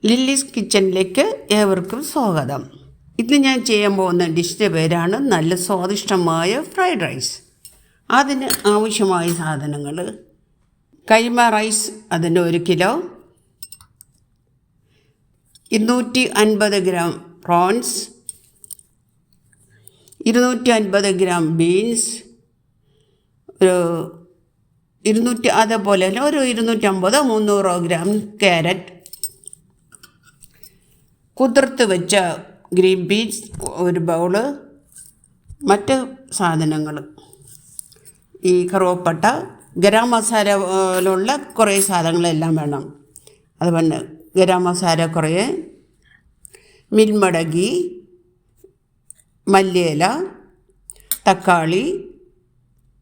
Lilies കിച്ചണിലേക്ക് ഏവർക്കും സ്വാഗതം. ഇന്ന് ഞാൻ ചെയ്യാൻ പോകുന്ന ഡിഷിൻ്റെ പേരാണ് നല്ല സ്വാദിഷ്ടമായ ഫ്രൈഡ് റൈസ്. അതിന് ആവശ്യമായ സാധനങ്ങൾ: കൈമ റൈസ് അതിന് 1 kilo, 250 gram prawns, 250 gram beans, അതുപോലെ തന്നെ ഒരു 250-300 ഗ്രാം ക്യാരറ്റ്, കുതിർത്ത് വെച്ച ഗ്രീൻ പീസ് 1 ബൗള്, മറ്റ് സാധനങ്ങൾ ഈ കറുവപ്പട്ട, ഗരം മസാലയിലുള്ള കുറേ സാധനങ്ങളെല്ലാം വേണം. അതുപോലെ ഗരം മസാല കുറേ, മിൽമടകി, മല്ലിയില, തക്കാളി,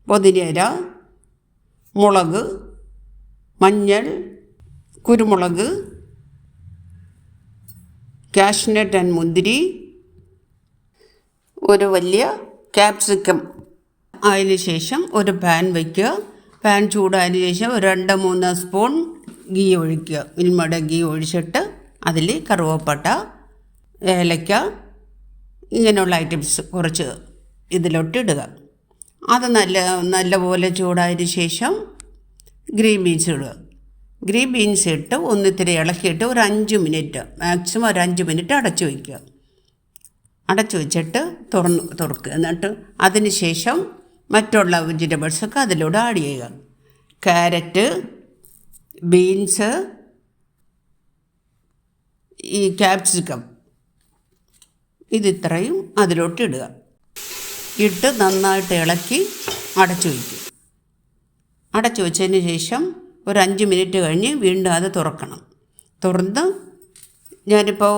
പുതിനയില, മുളക്, മഞ്ഞൾ, കുരുമുളക്, കാഷ്നട്ട് ആൻഡ് മുന്തിരി, ഒരു വലിയ ക്യാപ്സിക്കം. അതിന് ശേഷം ഒരു പാൻ വയ്ക്കുക. പാൻ ചൂടായതിന് ശേഷം ഒരു 2-3 സ്പൂൺ ഗീ ഒഴിക്കുക. മിൽമട ഗീ ഒഴിച്ചിട്ട് അതിൽ കറുവപ്പട്ട, ഏലക്ക, ഇങ്ങനെയുള്ള ഐറ്റംസ് കുറച്ച് ഇതിലോട്ട് ഇടുക. അത് നല്ലപോലെ ചൂടായതിന് ശേഷം ഗ്രീൻ ബീൻസ് ഇടുക. ഗ്രീൻ ബീൻസ് ഇട്ട് ഒന്നിത്തിരി ഇളക്കിയിട്ട് ഒരു 5 മിനിറ്റ്, മാക്സിമം ഒരു 5 മിനിറ്റ് അടച്ചു വയ്ക്കുക. അടച്ചു വെച്ചിട്ട് തുറക്കുക. എന്നിട്ട് അതിന് ശേഷം മറ്റുള്ള വെജിറ്റബിൾസൊക്കെ അതിലൂടെ ആഡ് ചെയ്യുക. ക്യാരറ്റ്, ബീൻസ്, ഈ ക്യാപ്സിക്കം, ഇതിത്രയും അതിലോട്ട് ഇടുക. ഇട്ട് നന്നായിട്ട് ഇളക്കി അടച്ചു വയ്ക്കുക. അടച്ചു വെച്ചതിന് ശേഷം ഒരു 5 മിനിറ്റ് കഴിഞ്ഞ് വീണ്ടും അത് തുറക്കണം. തുറന്ന് ഞാനിപ്പോൾ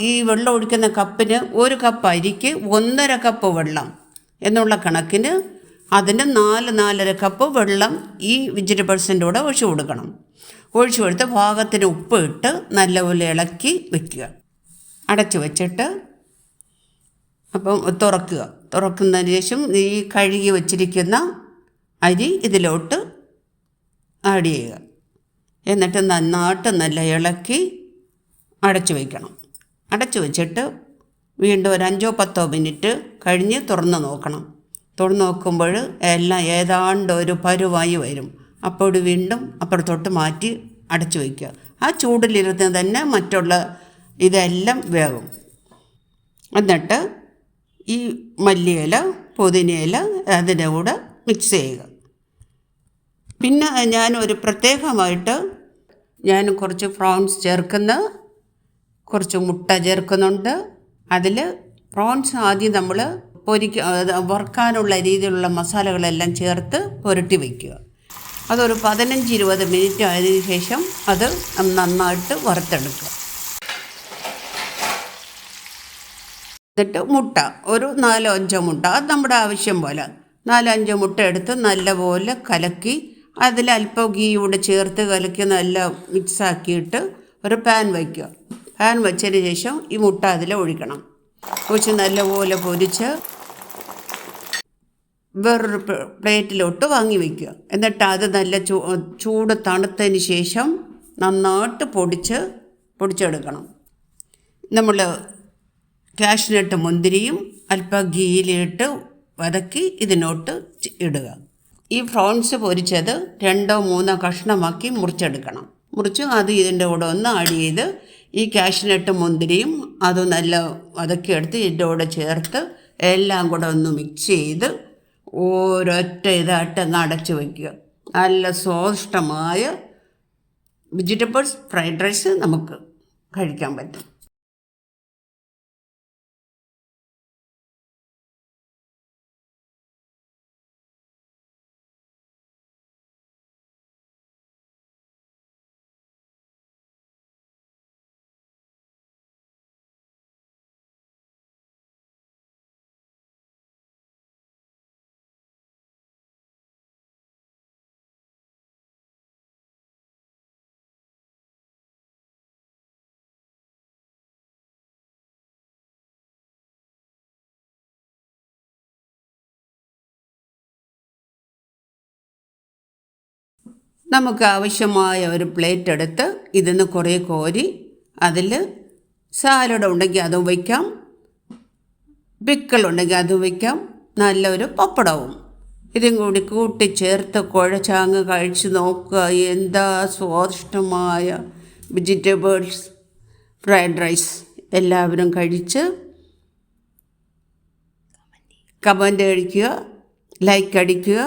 ഈ വെള്ളം ഒഴിക്കുന്ന കപ്പിന് 1 കപ്പ് അരിക്ക് 1.5 കപ്പ് വെള്ളം എന്നുള്ള കണക്കിന് അതിന് 4-4.5 കപ്പ് വെള്ളം ഈ വെജിറ്റബിൾസിൻ്റെ കൂടെ ഒഴിച്ചു കൊടുക്കണം. ഒഴിച്ചു കൊടുത്ത് പാകത്തിന് ഉപ്പ് ഇട്ട് നല്ലപോലെ ഇളക്കി വയ്ക്കുക. അടച്ചു വച്ചിട്ട് അപ്പം തുറക്കുന്നതിന് ശേഷം ഈ കഴുകി വച്ചിരിക്കുന്ന അരി ഇതിലോട്ട് ആഡ് ചെയ്യുക. എന്നിട്ട് നന്നായിട്ട് നല്ല ഇളക്കി അടച്ചു വയ്ക്കണം. അടച്ചു വെച്ചിട്ട് വീണ്ടും ഒരു 5-10 മിനിറ്റ് കഴിഞ്ഞ് തുറന്ന് നോക്കണം. തുറന്ന് നോക്കുമ്പോൾ എല്ലാം ഏതാണ്ട് ഒരു പരുവായി വരും. അപ്പോൾ വീണ്ടും അപ്പുറത്തോട്ട് മാറ്റി അടച്ചു വയ്ക്കുക. ആ ചൂടിലിരുന്ന് തന്നെ മറ്റുള്ള ഇതെല്ലാം വേവും. എന്നിട്ട് ഈ മല്ലിയില, പുതിനയില അതിൻ്റെ കൂടെ മിക്സ് ചെയ്യുക. പിന്നെ ഞാൻ പ്രത്യേകമായിട്ട് കുറച്ച് പ്രോൺസ് കുറച്ച് മുട്ട ചേർക്കുന്നുണ്ട്. അതിൽ പ്രോൺസ് ആദ്യം നമ്മൾ വറുക്കാനുള്ള രീതിയിലുള്ള മസാലകളെല്ലാം ചേർത്ത് പുരട്ടി വയ്ക്കുക. അതൊരു 15-20 മിനിറ്റ് ആയതിനു ശേഷം അത് നന്നായിട്ട് വറുത്തെടുക്കുക. എന്നിട്ട് മുട്ട ഒരു 4-5 മുട്ട, അത് നമ്മുടെ ആവശ്യം പോലെ 4-5 മുട്ട എടുത്ത് നല്ലപോലെ കലക്കി അതിൽ അല്പം ഗീ കൂടെ ചേർത്ത് കലക്കി നല്ല മിക്സാക്കിയിട്ട് ഒരു പാൻ വയ്ക്കുക. പാൻ വെച്ചതിന് ശേഷം ഈ മുട്ട അതിൽ ഒഴിക്കണം. ഒഴിച്ച് നല്ലപോലെ പൊരിച്ച് വേറൊരു പ്ലേറ്റിലോട്ട് വാങ്ങി വയ്ക്കുക. എന്നിട്ട് അത് നല്ല ചൂട് തണുത്തതിന് ശേഷം നന്നായിട്ട് പൊടിച്ചെടുക്കണം. നമ്മൾ കാഷ്നട്ട് മുന്തിരിയും അല്പം ഗീയിലിട്ട് വതക്കി ഇതിനോട്ട് ഇടുക. ഈ പ്രോൺസ് പൊരിച്ചത് 2-3 കഷ്ണമാക്കി മുറിച്ചെടുക്കണം. മുറിച്ച് അത് ഇതിൻ്റെ കൂടെ ഒന്ന് ആഡ് ചെയ്ത് ഈ കാഷ്നട്ട് മുന്തിരിയും അത് നല്ല വതക്കിയെടുത്ത് ഇതിൻ്റെ കൂടെ ചേർത്ത് എല്ലാം കൂടെ ഒന്ന് മിക്സ് ചെയ്ത് ഒരൊറ്റ ഇതായിട്ട് അങ്ങ് അടച്ചു വയ്ക്കുക. നല്ല സ്വാദിഷ്ടമായ വെജിറ്റബിൾസ് ഫ്രൈഡ് റൈസ് നമുക്ക് കഴിക്കാൻ പറ്റും. നമുക്ക് ആവശ്യമായ ഒരു പ്ലേറ്റ് എടുത്ത് ഇതിന്ന് കുറേ കോരി അതിൽ സാലഡ് ഉണ്ടെങ്കിൽ അതും വയ്ക്കാം, പിക്കിളുണ്ടെങ്കിൽ അതും വയ്ക്കാം, നല്ലൊരു പപ്പടവും. ഇതും കൂടി കൂട്ടിച്ചേർത്ത് കുഴച്ചങ്ങ് കഴിച്ച് നോക്കുക. എന്താ സ്വാദിഷ്ടമായ വെജിറ്റബിൾസ് ഫ്രൈഡ് റൈസ്. എല്ലാവരും കഴിച്ച് കമൻ്റ് അടിക്കുക, ലൈക്ക് അടിക്കുക.